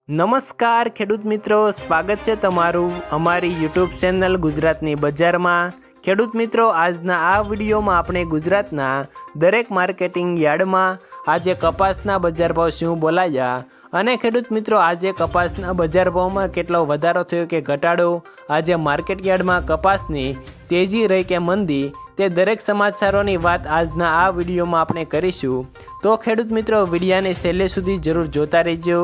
નમસ્કાર ખેડૂત મિત્રો, સ્વાગત છે તમારું અમારી યુટ્યુબ ચેનલ ગુજરાતની બજારમાં। ખેડૂત મિત્રો, આજના આ વિડીયોમાં આપણે ગુજરાતના દરેક માર્કેટિંગ યાર્ડમાં આજે કપાસના બજાર ભાવ શું બોલાયા અને ખેડૂત મિત્રો આજે કપાસના બજાર ભાવમાં કેટલો વધારો થયો કે ઘટાડો, આજે માર્કેટ યાર્ડમાં કપાસની તેજી રહી કે મંદી, તે દરેક સમાચારોની વાત આજના આ વિડીયોમાં આપણે કરીશું। તો ખેડૂત મિત્રો, વિડીયોને છેલ્લે સુધી જરૂર જોતા રહેજો।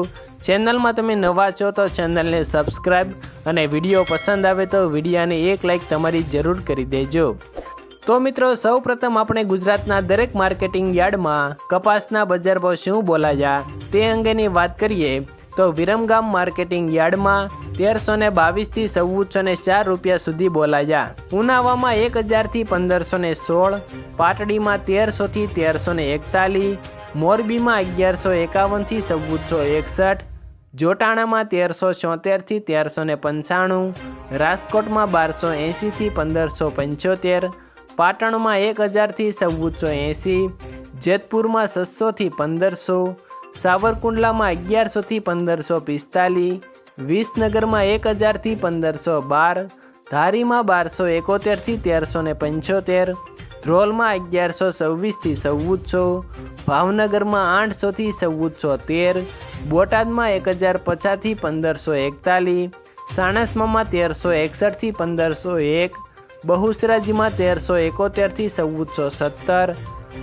ચેનલમાં તમે નવા છો તો ચેનલને સબસ્ક્રાઈબ અને વિડીયો પસંદ આવે તો વિડીયોને એક લાઈક તમારી જરૂર કરી દેજો। તો મિત્રો, સૌ પ્રથમ આપણે ગુજરાતના દરેક માર્કેટિંગ યાર્ડમાં કપાસના બજાર ભાવ શું બોલાયા તે અંગેની વાત કરીએ તો વિરમગામ માર્કેટિંગ યાર્ડમાં 1322 થી 1404 રૂપિયા સુધી બોલાયા। ઉનાવામાં 1000 થી 1516, પાટડીમાં 1300 થી 1341, મોરબીમાં 1151 થી 1461, જોટાણામાં 1376 થી 1395, રાજકોટમાં 1280 થી 1575, પાટણમાં 1000 થી 1480, જેતપુરમાં 600 થી 1500, સાવરકુંડલામાં 1100 થી 1545, વિસનગરમાં 1000 થી 1512, ધારીમાં 1271 થી 1375, ધ્રોલમાં 1126 થી 1400, ભાવનગરમાં 800 થી 1413, બોટાદમાં 1050 થી 1541, સાણસમામાં 1361 થી 1501, બહુચરાજીમાં 1371 થી 1417,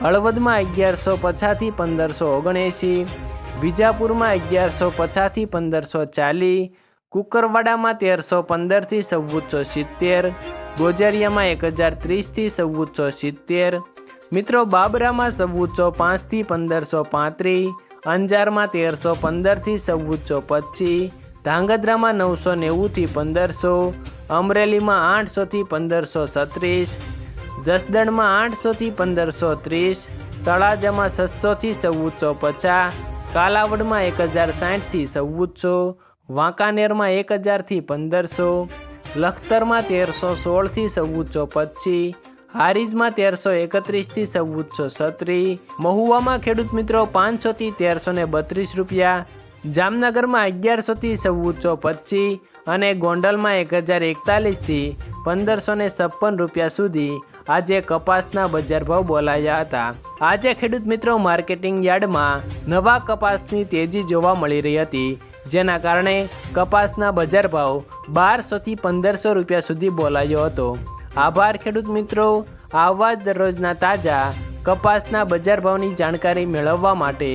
હળવદમાં 1150 થી 1579, વિજાપુરમાં 1150 થી 1540, કુકરવાડામાં 1315 થી 1470, ગોજરિયામાં 1030 થી 1470, મિત્રો બાબરામાં 1405 થી 1535, અંજારમાં 1315 થી 1425, ધાંગધ્રામાં 990 થી 1500, અમરેલીમાં 800 થી 1536, જસદણમાં 800 થી 1530, તળાજામાં 600 થી 1450, કાલાવડમાં 1060 થી 1400, વાંકાનેરમાં 1000 થી 1500, લખતરમાં 1316 થી 1425, હારીજમાં 1331 થી 1417, મહુવામાં ખેડૂત મિત્રો 500 થી 1332 રૂપિયા, જામનગરમાં 1100 થી 1425 અને ગોંડલમાં 1041 થી 1556 રૂપિયા સુધી આજે કપાસના બજાર ભાવ બોલાયા હતા। આજે ખેડૂત મિત્રો માર્કેટિંગ યાર્ડમાં નવા કપાસની તેજી જોવા મળી રહી હતી, જેના કારણે કપાસના બજાર ભાવ 1200 થી 1500 રૂપિયા સુધી બોલાયો હતો। આભાર ખેડૂત મિત્રો। આવા જ દરરોજના તાજા કપાસના બજાર ભાવની જાણકારી મેળવવા માટે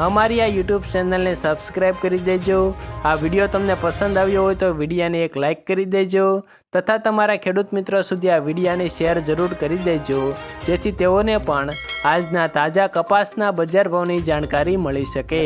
અમારી આ યુટ્યુબ ચેનલને સબસ્ક્રાઈબ કરી દેજો। આ વિડીયો તમને પસંદ આવ્યો હોય તો વિડીયોને એક લાઈક કરી દેજો તથા તમારા ખેડૂત મિત્રો સુધી આ વિડીયોને શેર જરૂર કરી દેજો, જેથી તેઓને પણ આજના તાજા કપાસના બજાર ભાવની જાણકારી મળી શકે।